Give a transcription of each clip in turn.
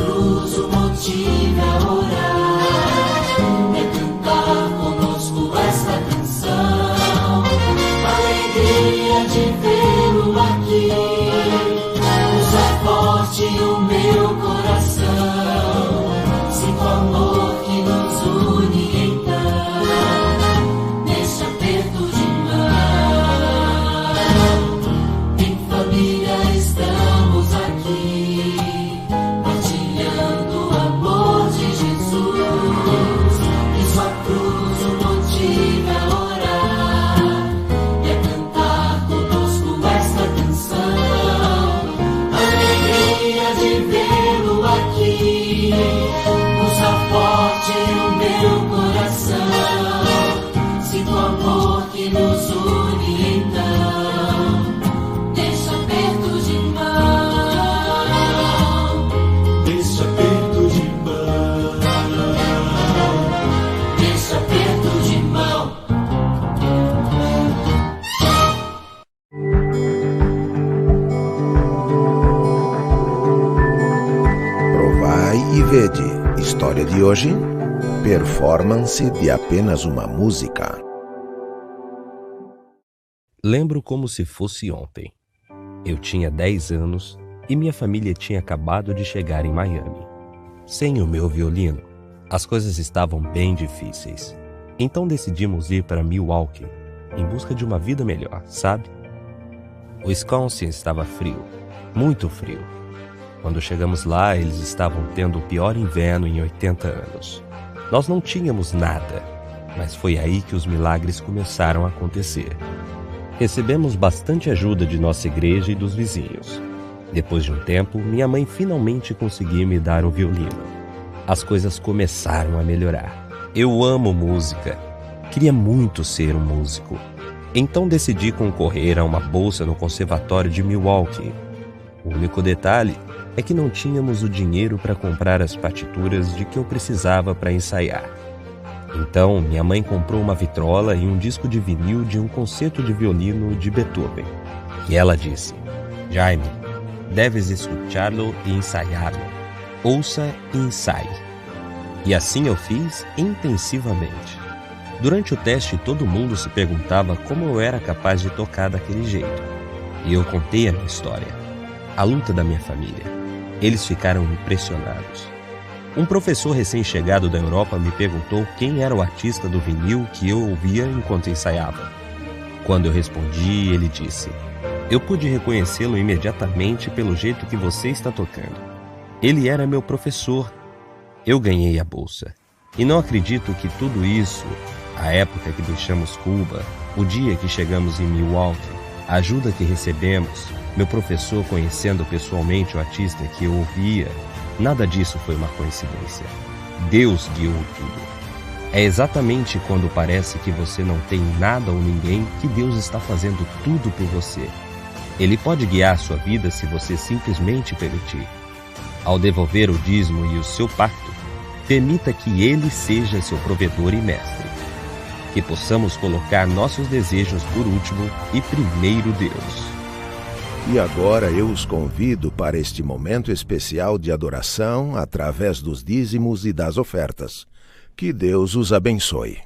cruz o motive a orar, é cantar conosco esta canção, alegria de vê-lo aqui, usa forte o meu coração, sinto amor que nos une então, neste aperto de mão, em família estamos aqui, partilhando o amor de Jesus, e sua cruz o motive a orar, e a cantar conosco esta canção, alegria de vê-lo aqui, usa forte o meu coração, sinto o amor que nos une então, neste aperto de mão, neste aperto de mão, neste aperto de mão. Provai e vede. História de hoje: performance de apenas uma música. Lembro como se fosse ontem. Eu tinha 10 anos e minha família tinha acabado de chegar em Miami. Sem o meu violino, as coisas estavam bem difíceis. Então decidimos ir para Milwaukee, em busca de uma vida melhor, sabe? O Wisconsin estava frio, muito frio. Quando chegamos lá, eles estavam tendo o pior inverno em 80 anos. Nós não tínhamos nada, mas foi aí que os milagres começaram a acontecer. Recebemos bastante ajuda de nossa igreja e dos vizinhos. Depois de um tempo, minha mãe finalmente conseguiu me dar um violino. As coisas começaram a melhorar. Eu amo música. Queria muito ser um músico. Então decidi concorrer a uma bolsa no Conservatório de Milwaukee. O único detalhe é que não tínhamos o dinheiro para comprar as partituras de que eu precisava para ensaiar. Então, minha mãe comprou uma vitrola e um disco de vinil de um concerto de violino de Beethoven. E ela disse: Jaime, deves escutá-lo e ensaiá-lo. Ouça e ensaie. E assim eu fiz intensivamente. Durante o teste, todo mundo se perguntava como eu era capaz de tocar daquele jeito. E eu contei a minha história, a luta da minha família. Eles ficaram impressionados. Um professor recém-chegado da Europa me perguntou quem era o artista do vinil que eu ouvia enquanto ensaiava. Quando eu respondi, ele disse: eu pude reconhecê-lo imediatamente pelo jeito que você está tocando. Ele era meu professor. Eu ganhei a bolsa. E não acredito que tudo isso, a época que deixamos Cuba, o dia que chegamos em Milwaukee, a ajuda que recebemos, meu professor conhecendo pessoalmente o artista que eu ouvia, nada disso foi uma coincidência. Deus guiou tudo. É exatamente quando parece que você não tem nada ou ninguém que Deus está fazendo tudo por você. Ele pode guiar sua vida se você simplesmente permitir. Ao devolver o dízimo e o seu pacto, permita que Ele seja seu provedor e mestre. Que possamos colocar nossos desejos por último e primeiro Deus. E agora eu os convido para este momento especial de adoração através dos dízimos e das ofertas. Que Deus os abençoe.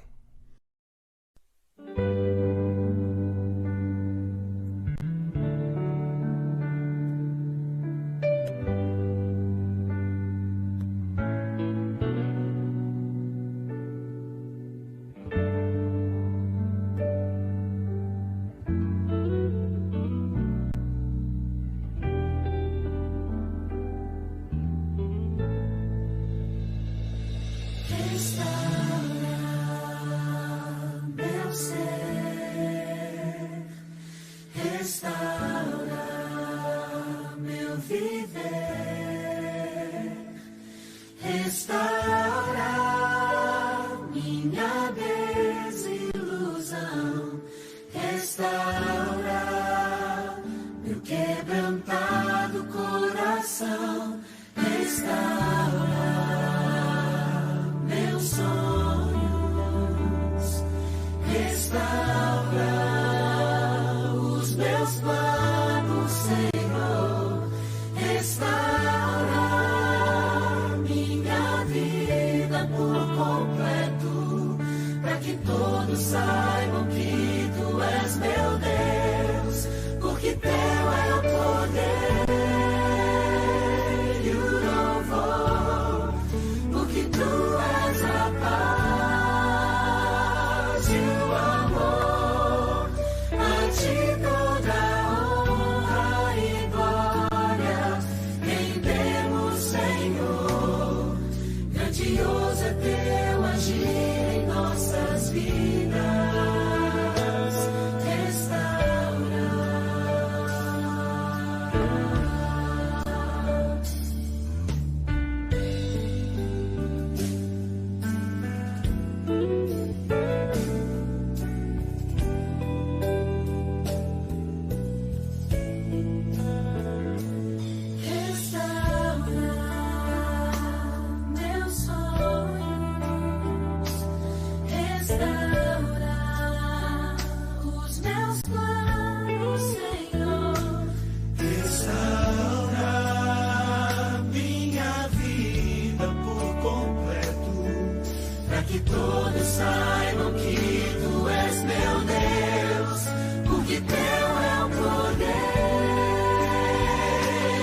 todos saibam que tu és meu Deus, porque teu é o poder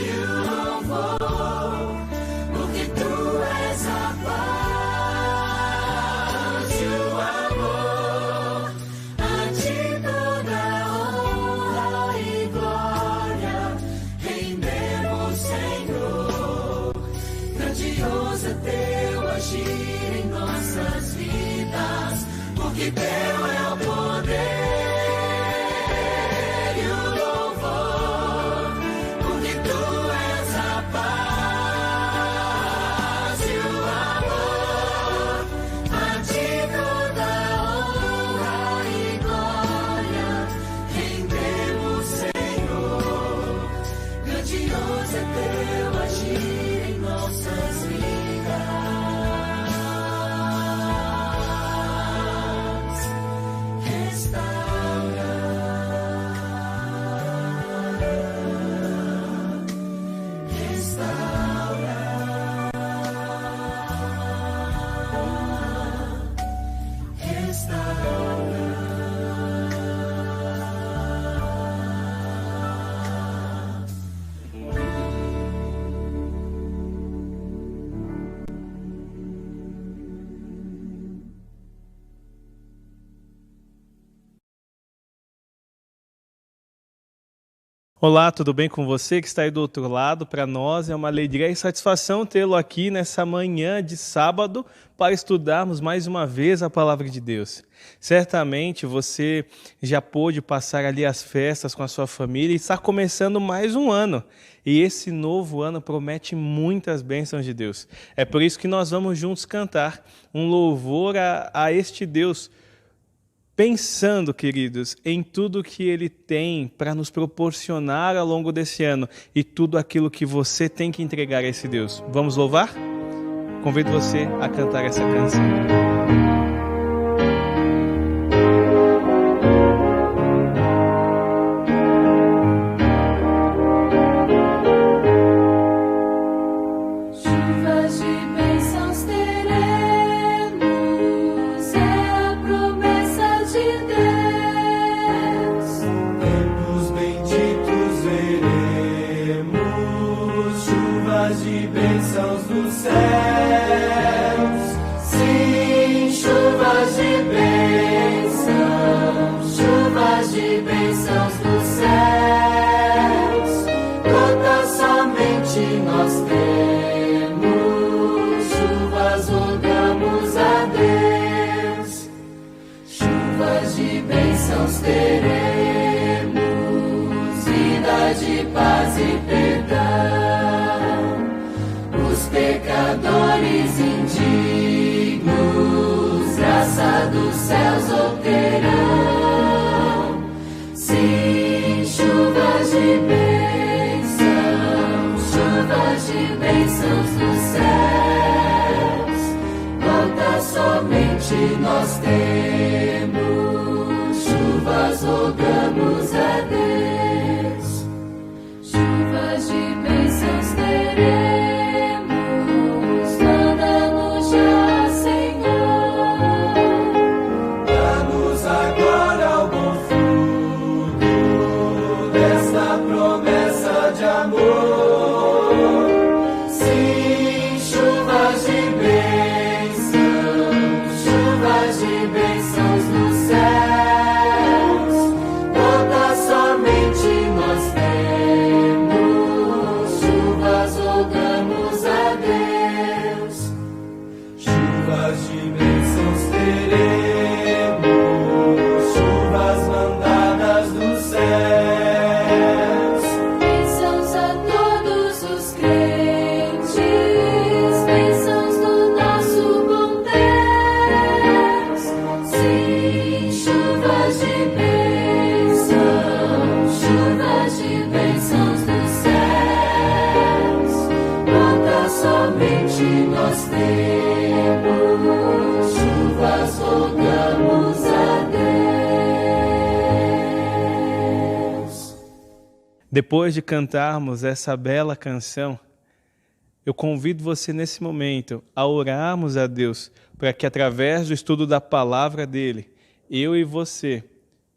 e o louvor, porque tu és a paz e o amor. A ti toda honra e glória rendemos, Senhor. Grandioso é teu agir em nossas vidas, porque teu é o poder e o louvor, porque tu és a paz e o amor. A ti toda honra e glória rendemos, Senhor. Grandioso é teu agir em nossas vidas. Olá, tudo bem com você que está aí do outro lado? Para nós é uma alegria e satisfação tê-lo aqui nessa manhã de sábado para estudarmos mais uma vez a Palavra de Deus. Certamente você já pôde passar ali as festas com a sua família e está começando mais um ano. E esse novo ano promete muitas bênçãos de Deus. É por isso que nós vamos juntos cantar um louvor a este Deus, pensando, queridos, em tudo que Ele tem para nos proporcionar ao longo desse ano e tudo aquilo que você tem que entregar a esse Deus. Vamos louvar? Convido você a cantar essa canção. Chuvas de bênçãos teremos, é a promessa de Deus. Tempos benditos veremos, chuvas de bênçãos dos céus. Sim, chuvas de bênçãos dos céus. Todas somente nós temos, chuvas rogamos a Deus. Chuvas de bênçãos teremos, vida de paz e perdão. Os pecadores indignos, graça dos céus obterão. Sim, chuvas de bênçãos dos céus. Conta somente nós temos, chuvas rogamos a Deus. Chuvas de bênçãos teremos, manda-nos já, Senhor. Dá-nos agora o bom fruto desta promessa de amor. Sim, chuvas de bênçãos dos céus. Todas somente nós temos, chuvas rogamos a Deus. Chuvas de bênçãos teremos, chuvas mandadas dos céus. Bênçãos a todos os crentes, bênçãos do nosso bom Deus. Sim, chuvas de bênçãos dos céus. Conta somente nós temos, chuvas rogamos a Deus. Depois de cantarmos essa bela canção, Eu convido você nesse momento a orarmos a Deus para que através do estudo da palavra dele, eu e você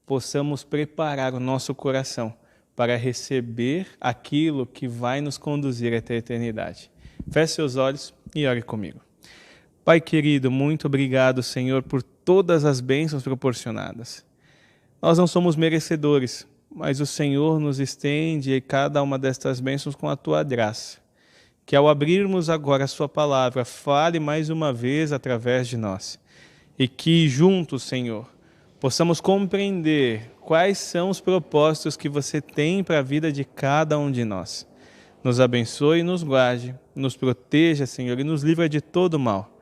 possamos preparar o nosso coração para receber aquilo que vai nos conduzir até a eternidade. Feche seus olhos e ore comigo. Pai querido, muito obrigado, Senhor, por todas as bênçãos proporcionadas. Nós não somos merecedores, mas o Senhor nos estende cada uma destas bênçãos com a tua graça. Que ao abrirmos agora a sua palavra, fale mais uma vez através de nós. E que juntos, Senhor, possamos compreender quais são os propósitos que você tem para a vida de cada um de nós. Nos abençoe e nos guarde, nos proteja, Senhor, e nos livra de todo mal.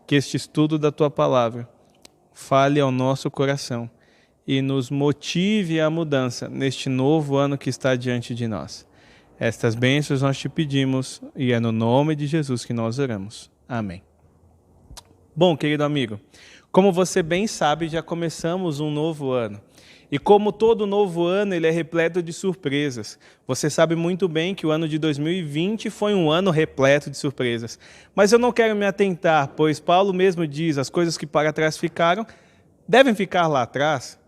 Que este estudo da tua palavra fale ao nosso coração e nos motive à mudança neste novo ano que está diante de nós. Estas bênçãos nós te pedimos e é no nome de Jesus que nós oramos. Amém. Bom, querido amigo, como você bem sabe, já começamos um novo ano. E como todo novo ano, ele é repleto de surpresas. Você sabe muito bem que o ano de 2020 foi um ano repleto de surpresas. Mas eu não quero me atentar, pois Paulo mesmo diz, as coisas que para trás ficaram, devem ficar lá atrás.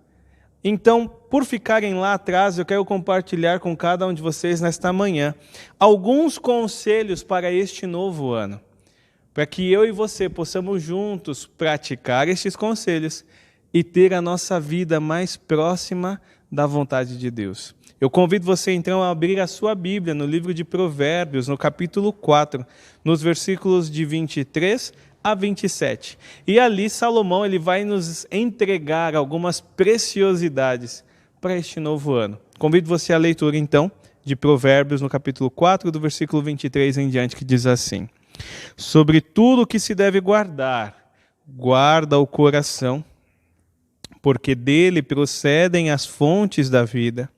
Então, por ficarem lá atrás, eu quero compartilhar com cada um de vocês nesta manhã alguns conselhos para este novo ano, para que eu e você possamos juntos praticar estes conselhos e ter a nossa vida mais próxima da vontade de Deus. Eu convido você então a abrir a sua Bíblia no livro de Provérbios, no capítulo 4, nos versículos de 23 a 27. E ali Salomão ele vai nos entregar algumas preciosidades para este novo ano. Convido você à leitura então de Provérbios no capítulo 4, do versículo 23 em diante, que diz assim: sobre tudo o que se deve guardar, guarda o coração, porque dele procedem as fontes da vida.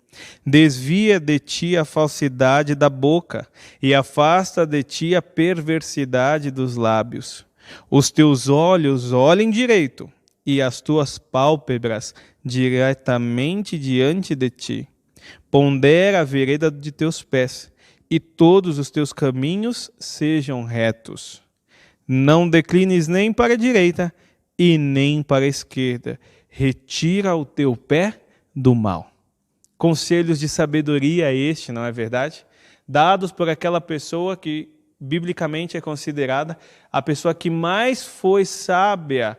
Desvia de ti a falsidade da boca e afasta de ti a perversidade dos lábios. Os teus olhos olhem direito e as tuas pálpebras diretamente diante de ti. Pondera a vereda de teus pés e todos os teus caminhos sejam retos. Não declines nem para a direita e nem para a esquerda. Retira o teu pé do mal. Conselhos de sabedoria este, não é verdade? Dados por aquela pessoa que biblicamente é considerada a pessoa que mais foi sábia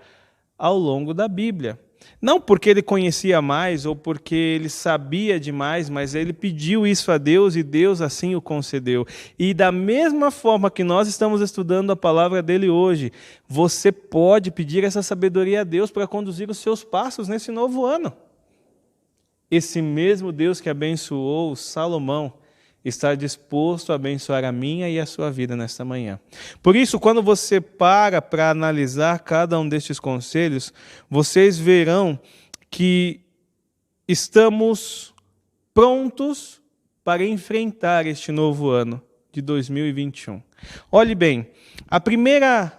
ao longo da Bíblia. Não porque ele conhecia mais ou porque ele sabia demais, mas ele pediu isso a Deus e Deus assim o concedeu. E da mesma forma que nós estamos estudando a palavra dele hoje, você pode pedir essa sabedoria a Deus para conduzir os seus passos nesse novo ano. Esse mesmo Deus que abençoou Salomão está disposto a abençoar a minha e a sua vida nesta manhã. Por isso, quando você para analisar cada um destes conselhos, vocês verão que estamos prontos para enfrentar este novo ano de 2021. Olhe bem,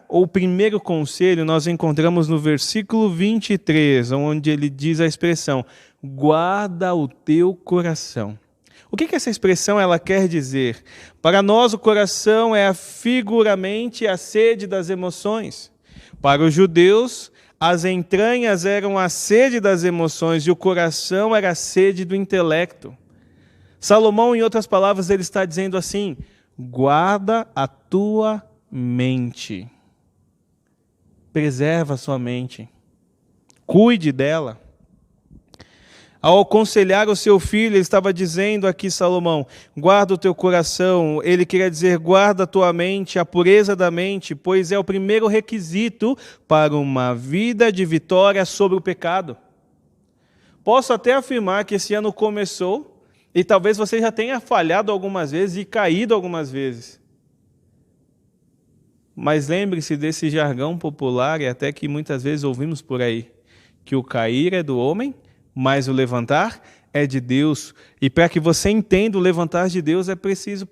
o primeiro conselho nós encontramos no versículo 23, onde ele diz a expressão: guarda o teu coração. O que essa expressão ela quer dizer? Para nós, o coração é figuramente a sede das emoções. Para os judeus, as entranhas eram a sede das emoções e o coração era a sede do intelecto. Salomão, em outras palavras, ele está dizendo assim: guarda a tua mente. Preserva a sua mente. Cuide dela. Ao aconselhar o seu filho, ele estava dizendo aqui, Salomão, guarda o teu coração. Ele queria dizer, guarda a tua mente, a pureza da mente, pois é o primeiro requisito para uma vida de vitória sobre o pecado. Posso até afirmar que esse ano começou e talvez você já tenha falhado algumas vezes e caído algumas vezes. Mas lembre-se desse jargão popular e até que muitas vezes ouvimos por aí, que o cair é do homem, mas o levantar é de Deus. E para que você entenda o levantar de Deus, é preciso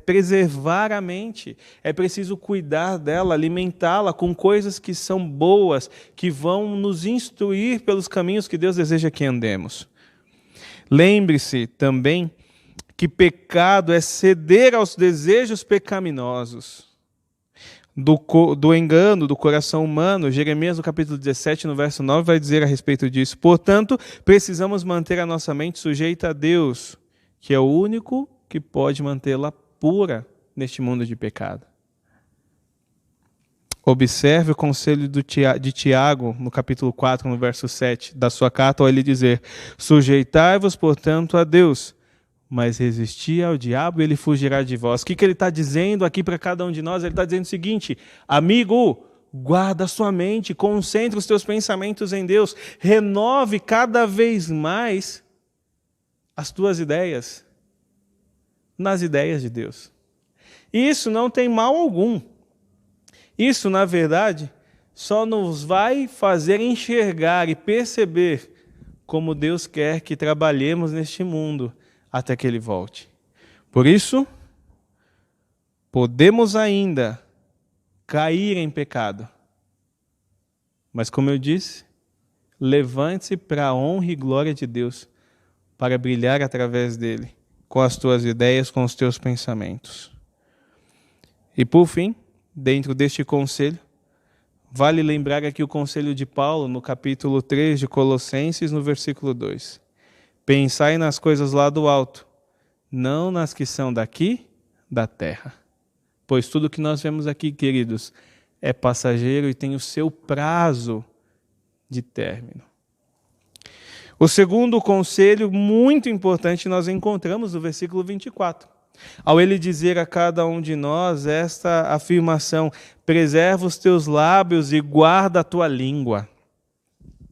preservar a mente. É preciso cuidar dela, alimentá-la com coisas que são boas, que vão nos instruir pelos caminhos que Deus deseja que andemos. Lembre-se também que pecado é ceder aos desejos pecaminosos do engano do coração humano. Jeremias, no capítulo 17, no verso 9, vai dizer a respeito disso. Portanto, precisamos manter a nossa mente sujeita a Deus, que é o único que pode mantê-la pura neste mundo de pecado. Observe o conselho de Tiago, no capítulo 4, no verso 7, da sua carta, ao ele dizer: sujeitai-vos, portanto, a Deus, mas resisti ao diabo e ele fugirá de vós. O que ele está dizendo aqui para cada um de nós? Ele está dizendo o seguinte: amigo, guarda a sua mente, concentre os teus pensamentos em Deus, renove cada vez mais as tuas ideias nas ideias de Deus. E isso não tem mal algum. Isso, na verdade, só nos vai fazer enxergar e perceber como Deus quer que trabalhemos neste mundo até que Ele volte. Por isso, podemos ainda cair em pecado. Mas, como eu disse, levante-se para a honra e glória de Deus, para brilhar através dele, com as tuas ideias, com os teus pensamentos. E por fim, dentro deste conselho, vale lembrar aqui o conselho de Paulo, no capítulo 3 de Colossenses, no versículo 2. Pensai nas coisas lá do alto, não nas que são daqui, da terra. Pois tudo que nós vemos aqui, queridos, é passageiro e tem o seu prazo de término. O segundo conselho, muito importante, nós encontramos no versículo 24. Ao ele dizer a cada um de nós esta afirmação: preserva os teus lábios e guarda a tua língua.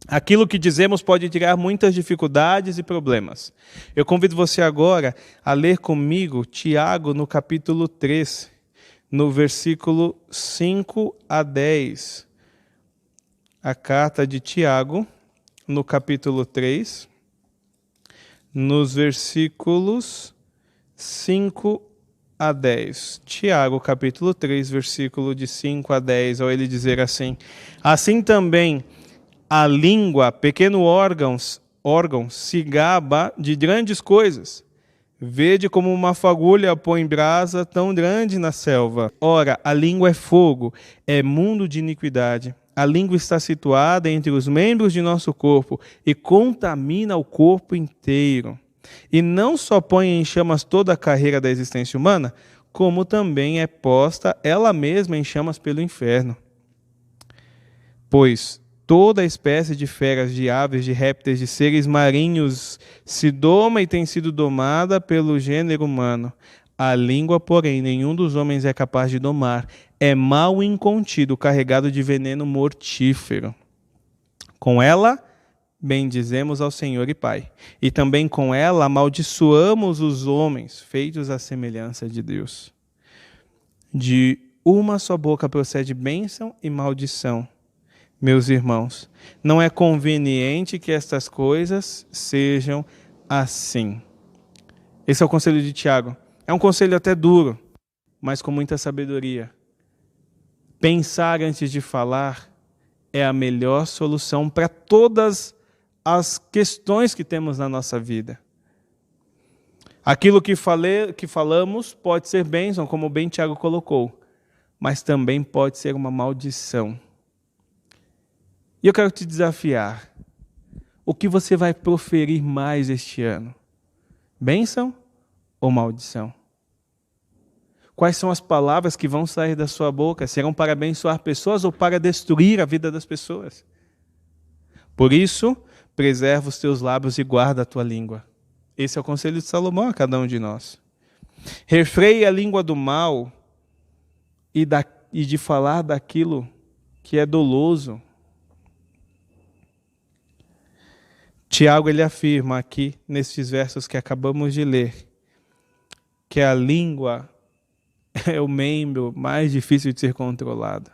Aquilo que dizemos pode tirar muitas dificuldades e problemas. Eu convido você agora a ler comigo Tiago no capítulo 3, no versículo 5 a 10. A carta de Tiago, no capítulo 3, nos versículos 5 a 10. Tiago, capítulo 3, versículo de 5 a 10, ao ele dizer assim: assim também a língua, pequeno órgão, se gaba de grandes coisas. Vede como uma fagulha põe brasa tão grande na selva. Ora, a língua é fogo, é mundo de iniquidade. A língua está situada entre os membros de nosso corpo e contamina o corpo inteiro. E não só põe em chamas toda a carreira da existência humana, como também é posta ela mesma em chamas pelo inferno. Pois toda espécie de feras, de aves, de répteis, de seres marinhos se doma e tem sido domada pelo gênero humano. A língua, porém, nenhum dos homens é capaz de domar. É mal incontido, carregado de veneno mortífero. Com ela bendizemos ao Senhor e Pai. E também com ela amaldiçoamos os homens, feitos à semelhança de Deus. De uma só boca procede bênção e maldição. Meus irmãos, não é conveniente que estas coisas sejam assim. Esse é o conselho de Tiago. É um conselho até duro, mas com muita sabedoria. Pensar antes de falar é a melhor solução para todas as questões que temos na nossa vida. Aquilo que falamos pode ser bênção, como bem Tiago colocou, mas também pode ser uma maldição. E eu quero te desafiar. O que você vai proferir mais este ano? Bênção ou maldição? Quais são as palavras que vão sair da sua boca? Serão para abençoar pessoas ou para destruir a vida das pessoas? Por isso, preserva os teus lábios e guarda a tua língua. Esse é o conselho de Salomão a cada um de nós. Refreie a língua do mal e de falar daquilo que é doloso. Tiago, ele afirma aqui, nesses versos que acabamos de ler, que a língua é o membro mais difícil de ser controlado.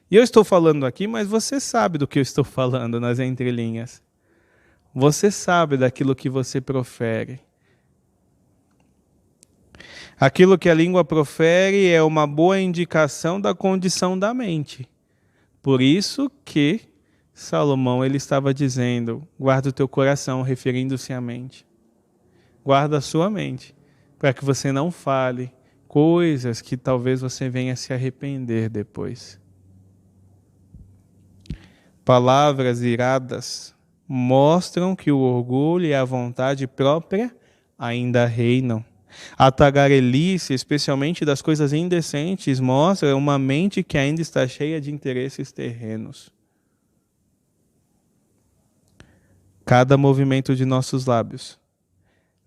E eu estou falando aqui, mas você sabe do que eu estou falando nas entrelinhas. Você sabe daquilo que você profere. Aquilo que a língua profere é uma boa indicação da condição da mente. Por isso que Salomão ele estava dizendo, guarda o teu coração, referindo-se à mente. Guarda a sua mente, para que você não fale coisas que talvez você venha se arrepender depois. Palavras iradas mostram que o orgulho e a vontade própria ainda reinam. A tagarelice, especialmente das coisas indecentes, mostra uma mente que ainda está cheia de interesses terrenos. Cada movimento de nossos lábios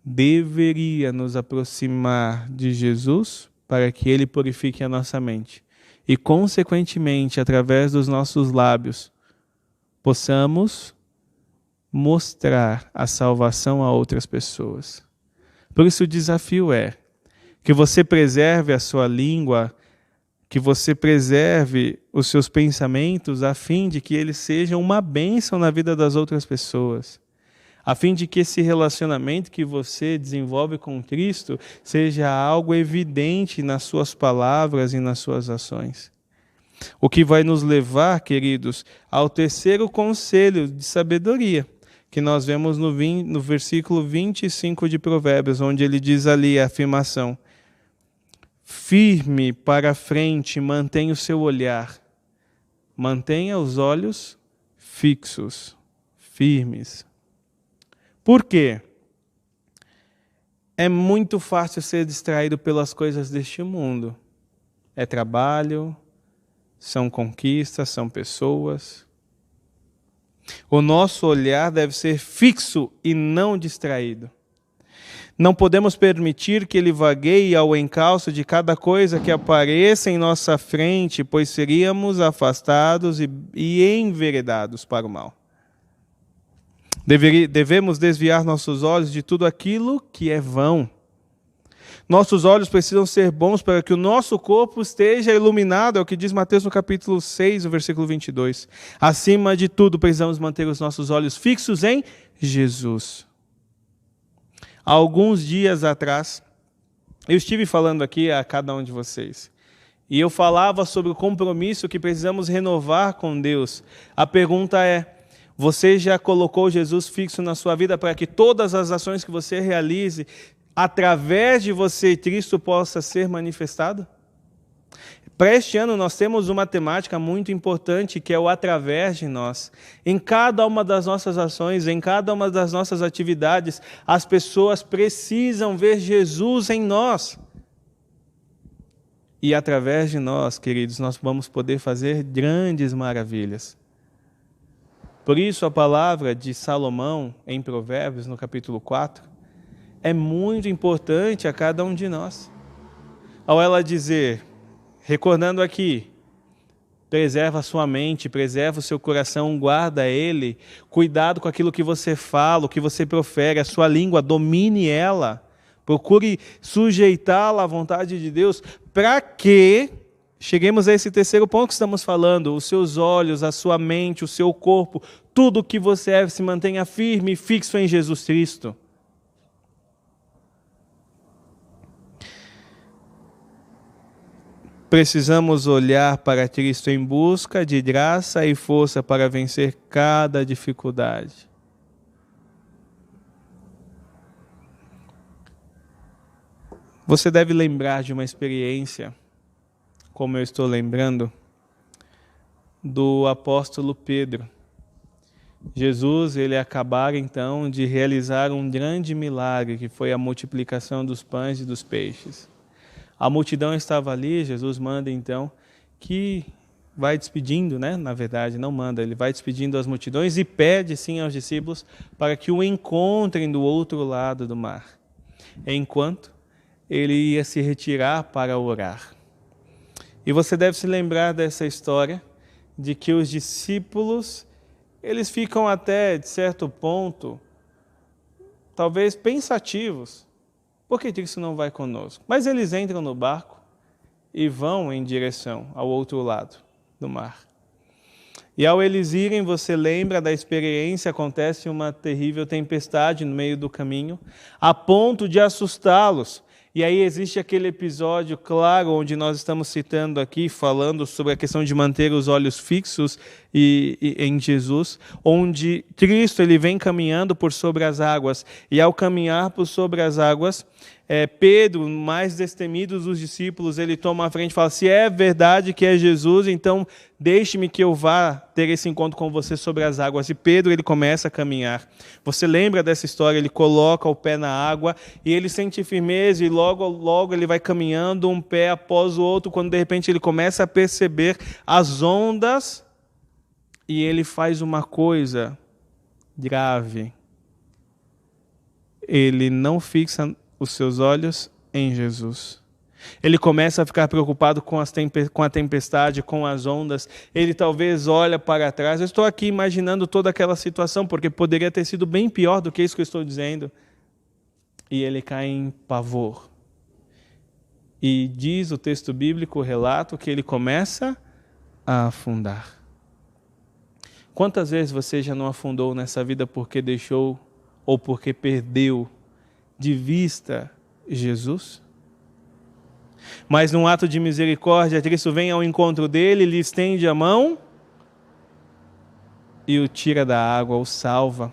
deveria nos aproximar de Jesus para que Ele purifique a nossa mente. E, consequentemente, através dos nossos lábios, possamos mostrar a salvação a outras pessoas. Por isso o desafio é que você preserve a sua língua, que você preserve os seus pensamentos, a fim de que eles sejam uma bênção na vida das outras pessoas. A fim de que esse relacionamento que você desenvolve com Cristo seja algo evidente nas suas palavras e nas suas ações. O que vai nos levar, queridos, ao terceiro conselho de sabedoria, que nós vemos no versículo 25 de Provérbios, onde ele diz ali a afirmação: firme para a frente, mantenha o seu olhar, mantenha os olhos fixos, firmes. Por quê? É muito fácil ser distraído pelas coisas deste mundo. É trabalho, são conquistas, são pessoas. O nosso olhar deve ser fixo e não distraído. Não podemos permitir que ele vagueie ao encalço de cada coisa que apareça em nossa frente, pois seríamos afastados e enveredados para o mal. Devemos desviar nossos olhos de tudo aquilo que é vão. Nossos olhos precisam ser bons para que o nosso corpo esteja iluminado, é o que diz Mateus no capítulo 6, o versículo 22. Acima de tudo, precisamos manter os nossos olhos fixos em Jesus. Há alguns dias atrás, eu estive falando aqui a cada um de vocês, e eu falava sobre o compromisso que precisamos renovar com Deus. A pergunta é: você já colocou Jesus fixo na sua vida para que todas as ações que você realize, através de você, Cristo possa ser manifestado? Para este ano nós temos uma temática muito importante, que é o através de nós. Em cada uma das nossas ações, em cada uma das nossas atividades, as pessoas precisam ver Jesus em nós. E através de nós, queridos, nós vamos poder fazer grandes maravilhas. Por isso a palavra de Salomão em Provérbios, no capítulo 4, é muito importante a cada um de nós. Ao ela dizer, recordando aqui, preserva a sua mente, preserva o seu coração, guarda ele, cuidado com aquilo que você fala, o que você profere, a sua língua, domine ela, procure sujeitá-la à vontade de Deus, para que cheguemos a esse terceiro ponto que estamos falando: os seus olhos, a sua mente, o seu corpo, tudo o que você é, se mantenha firme e fixo em Jesus Cristo. Precisamos olhar para Cristo em busca de graça e força para vencer cada dificuldade. Você deve lembrar de uma experiência, como eu estou lembrando, do apóstolo Pedro. Jesus, ele acabara então de realizar um grande milagre, que foi a multiplicação dos pães e dos peixes. A multidão estava ali, Jesus manda então que vai despedindo, na verdade não manda, ele vai despedindo as multidões e pede sim aos discípulos para que o encontrem do outro lado do mar, enquanto ele ia se retirar para orar. E você deve se lembrar dessa história, de que os discípulos, eles ficam até, de certo ponto, talvez pensativos. Por que Cristo não vai conosco? Mas eles entram no barco e vão em direção ao outro lado do mar. E ao eles irem, você lembra da experiência, acontece uma terrível tempestade no meio do caminho, a ponto de assustá-los. E aí existe aquele episódio claro onde nós estamos citando aqui, falando sobre a questão de manter os olhos fixos em Jesus, onde Cristo ele vem caminhando por sobre as águas, e ao caminhar por sobre as águas, Pedro, mais destemido dos discípulos, ele toma a frente e fala: se é verdade que é Jesus, então deixe-me que eu vá ter esse encontro com você sobre as águas. E Pedro ele começa a caminhar. Você lembra dessa história? Ele coloca o pé na água e ele sente firmeza, e logo ele vai caminhando um pé após o outro, quando de repente ele começa a perceber as ondas, e ele faz uma coisa grave. Ele não fixa os seus olhos em Jesus. Ele começa a ficar preocupado com a tempestade, com as ondas. Ele talvez olha para trás. Eu estou aqui imaginando toda aquela situação, porque poderia ter sido bem pior do que isso que eu estou dizendo. E ele cai em pavor. E diz o texto bíblico, o relato, que ele começa a afundar. Quantas vezes você já não afundou nessa vida porque deixou ou porque perdeu de vista Jesus? Mas num ato de misericórdia, Cristo vem ao encontro dele, lhe estende a mão e o tira da água, o salva.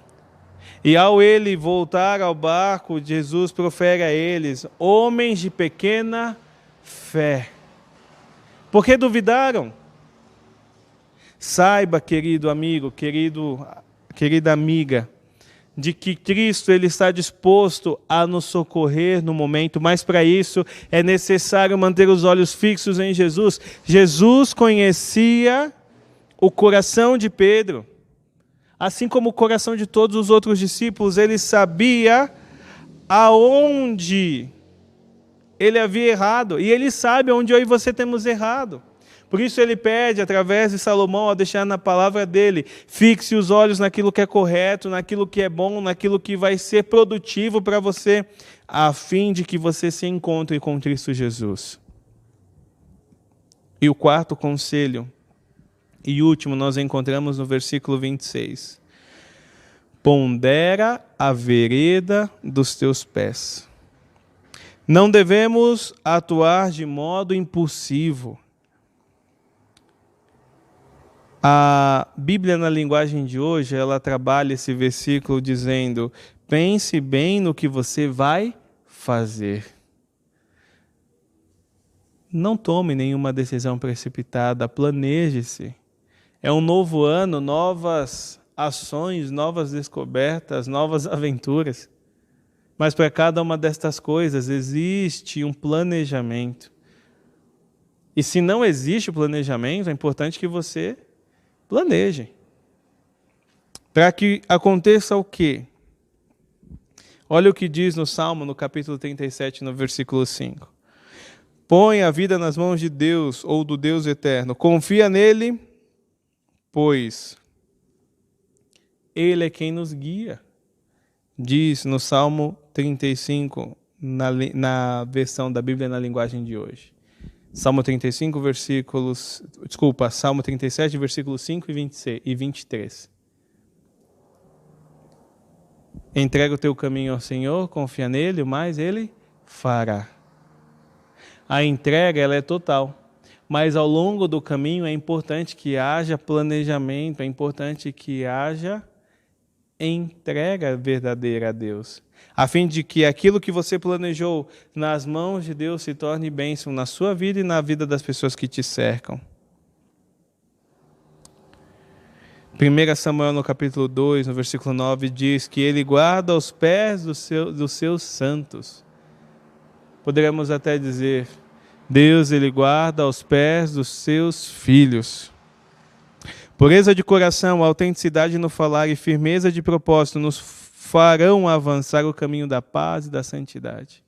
E ao ele voltar ao barco, Jesus profere a eles: homens de pequena fé, por que duvidaram? Saiba, querido amigo, querida amiga, de que Cristo ele está disposto a nos socorrer no momento, mas para isso é necessário manter os olhos fixos em Jesus. Jesus conhecia o coração de Pedro, assim como o coração de todos os outros discípulos. Ele sabia aonde ele havia errado, e ele sabe onde eu e você temos errado. Por isso ele pede, através de Salomão, ao deixar na palavra dele: fixe os olhos naquilo que é correto, naquilo que é bom, naquilo que vai ser produtivo para você, a fim de que você se encontre com Cristo Jesus. E o quarto conselho, e último, nós encontramos no versículo 26. Pondera a vereda dos teus pés. Não devemos atuar de modo impulsivo. A Bíblia, na linguagem de hoje, ela trabalha esse versículo dizendo: pense bem no que você vai fazer. Não tome nenhuma decisão precipitada, planeje-se. É um novo ano, novas ações, novas descobertas, novas aventuras. Mas para cada uma destas coisas existe um planejamento. E se não existe o planejamento, é importante que você planeje. Para que aconteça o quê? Olha o que diz no Salmo, no capítulo 37, no versículo 5. Põe a vida nas mãos de Deus, ou do Deus eterno. Confia nele, pois ele é quem nos guia. Diz no Salmo 35, na versão da Bíblia na linguagem de hoje. Salmo 37, versículos 5 e 23. Entrega o teu caminho ao Senhor, confia nele, o mais ele fará. A entrega ela é total, mas ao longo do caminho é importante que haja planejamento, é importante que haja entrega verdadeira a Deus, a fim de que aquilo que você planejou nas mãos de Deus se torne bênção na sua vida e na vida das pessoas que te cercam. 1 Samuel, no capítulo 2, no versículo 9, diz que ele guarda os pés dos seus santos. Poderemos até dizer, Deus ele guarda os pés dos seus filhos. Pureza de coração, autenticidade no falar e firmeza de propósito nos farão avançar o caminho da paz e da santidade.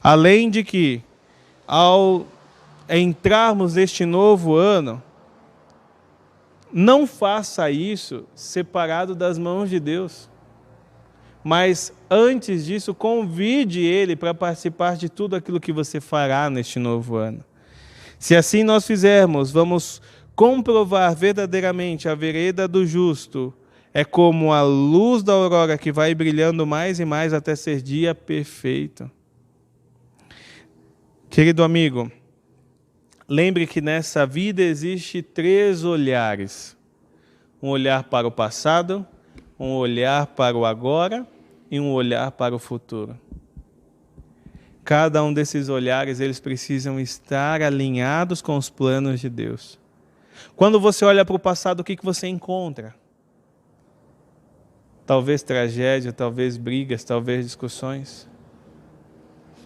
Além de que, ao entrarmos neste novo ano, não faça isso separado das mãos de Deus. Mas, antes disso, convide Ele para participar de tudo aquilo que você fará neste novo ano. Se assim nós fizermos, vamos comprovar verdadeiramente a vereda do justo. É como a luz da aurora que vai brilhando mais e mais até ser dia perfeito. Querido amigo, lembre que nessa vida existe 3 olhares. Um olhar para o passado, um olhar para o agora e um olhar para o futuro. Cada um desses olhares, eles precisam estar alinhados com os planos de Deus. Quando você olha para o passado, o que você encontra? Talvez tragédia, talvez brigas, talvez discussões.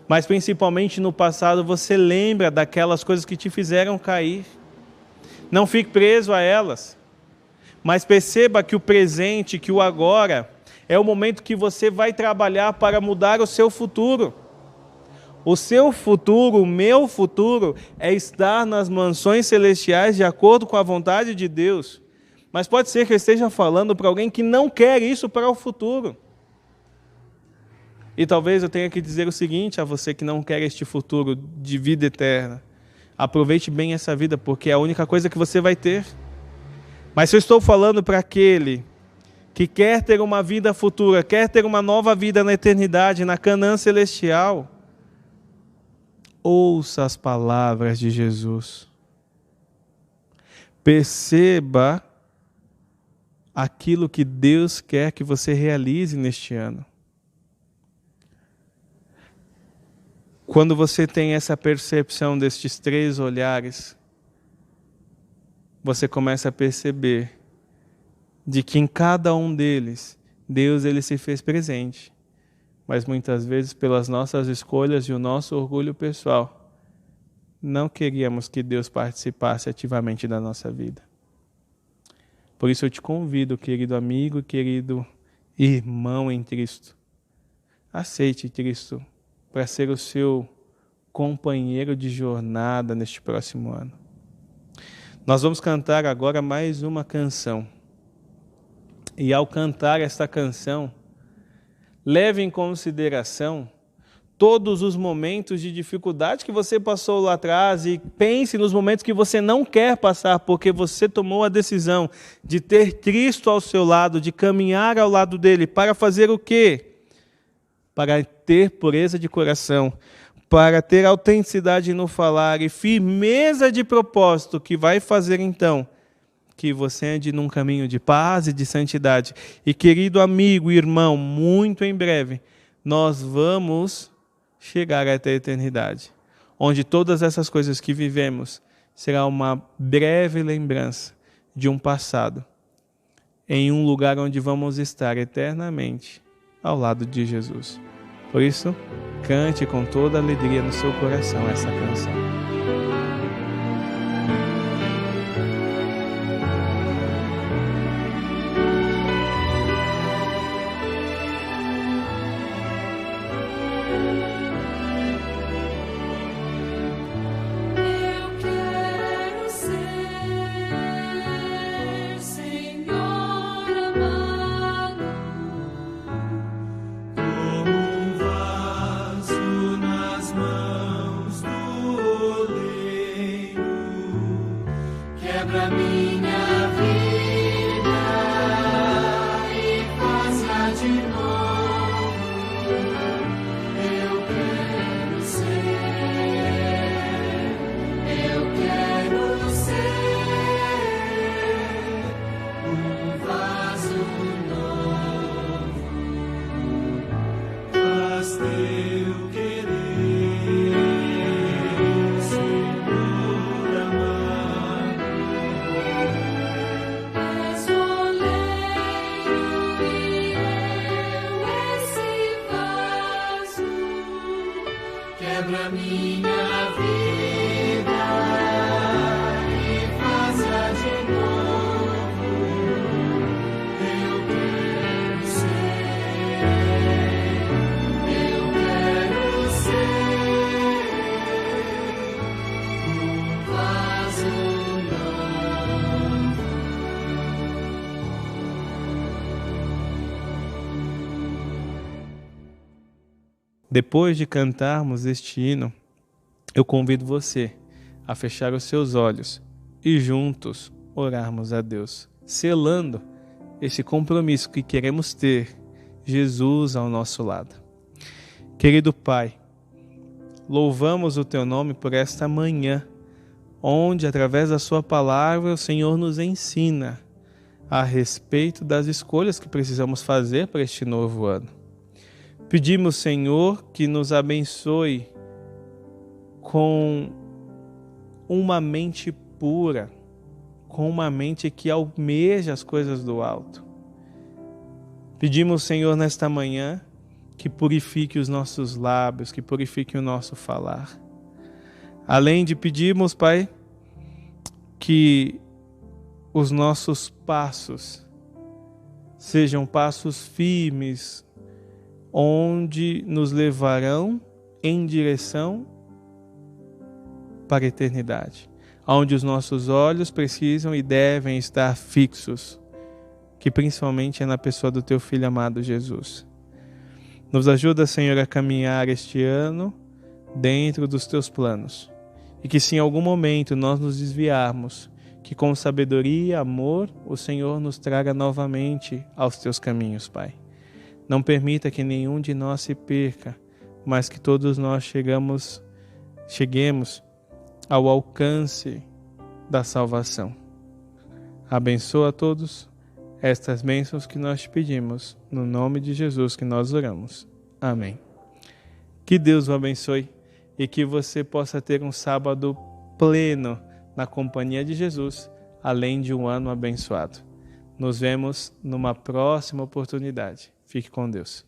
Mas principalmente no passado, você lembra daquelas coisas que te fizeram cair. Não fique preso a elas. Mas perceba que o presente, que o agora, é o momento que você vai trabalhar para mudar o seu futuro. O seu futuro, o meu futuro, é estar nas mansões celestiais de acordo com a vontade de Deus. Mas pode ser que eu esteja falando para alguém que não quer isso para o futuro. E talvez eu tenha que dizer o seguinte a você que não quer este futuro de vida eterna. Aproveite bem essa vida, porque é a única coisa que você vai ter. Mas se eu estou falando para aquele que quer ter uma vida futura, quer ter uma nova vida na eternidade, na Canaã celestial, ouça as palavras de Jesus. Perceba aquilo que Deus quer que você realize neste ano. Quando você tem essa percepção destes 3 olhares, você começa a perceber de que em cada um deles, Deus ele se fez presente. Mas muitas vezes, pelas nossas escolhas e o nosso orgulho pessoal, não queríamos que Deus participasse ativamente da nossa vida. Por isso eu te convido, querido amigo, querido irmão em Cristo, aceite Cristo para ser o seu companheiro de jornada neste próximo ano. Nós vamos cantar agora mais uma canção. E ao cantar esta canção, leve em consideração todos os momentos de dificuldade que você passou lá atrás e pense nos momentos que você não quer passar, porque você tomou a decisão de ter Cristo ao seu lado, de caminhar ao lado dele, para fazer o quê? Para ter pureza de coração, para ter autenticidade no falar e firmeza de propósito, que vai fazer então que você ande num caminho de paz e de santidade. E querido amigo e irmão, muito em breve, nós vamos chegar até a eternidade, onde todas essas coisas que vivemos será uma breve lembrança de um passado, em um lugar onde vamos estar eternamente ao lado de Jesus. Por isso, cante com toda a alegria no seu coração essa canção. Quebra minha vida e faça de novo. Eu quero ser um vaso novo. Faz teu querer, Senhor amado. És o oleiro e eu esse vaso. Quebra minha vida e faça de novo. Eu quero ser um vaso novo. Depois de cantarmos este hino, eu convido você a fechar os seus olhos e juntos orarmos a Deus, selando esse compromisso que queremos ter, Jesus ao nosso lado. Querido Pai, louvamos o Teu nome por esta manhã, onde, através da Sua palavra, o Senhor nos ensina a respeito das escolhas que precisamos fazer para este novo ano. Pedimos, Senhor, que nos abençoe com uma mente pura, com uma mente que almeja as coisas do alto. Pedimos, Senhor, nesta manhã, que purifique os nossos lábios, que purifique o nosso falar. Além de pedirmos, Pai, que os nossos passos sejam passos firmes, onde nos levarão em direção para a eternidade, onde os nossos olhos precisam e devem estar fixos, que principalmente é na pessoa do Teu Filho amado Jesus. Nos ajuda, Senhor, a caminhar este ano dentro dos Teus planos, e que se em algum momento nós nos desviarmos, que com sabedoria e amor o Senhor nos traga novamente aos Teus caminhos, Pai. Não permita que nenhum de nós se perca, mas que todos nós cheguemos ao alcance da salvação. Abençoa a todos estas bênçãos que nós te pedimos, no nome de Jesus que nós oramos. Amém. Que Deus o abençoe e que você possa ter um sábado pleno na companhia de Jesus, além de um ano abençoado. Nos vemos numa próxima oportunidade. Fique com Deus.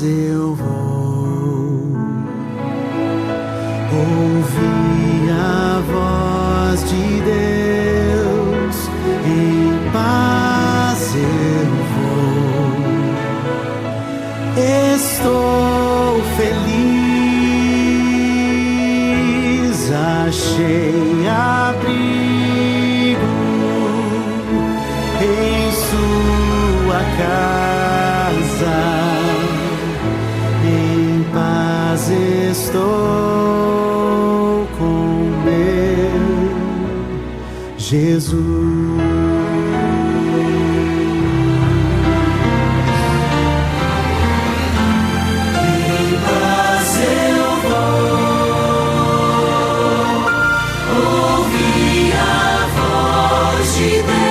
Eu vou ouvir a voz de Deus, em paz eu vou. Estou feliz, achei abrigo em sua casa. Estou com meu Jesus. Em paz eu vou ouvir a voz de Deus.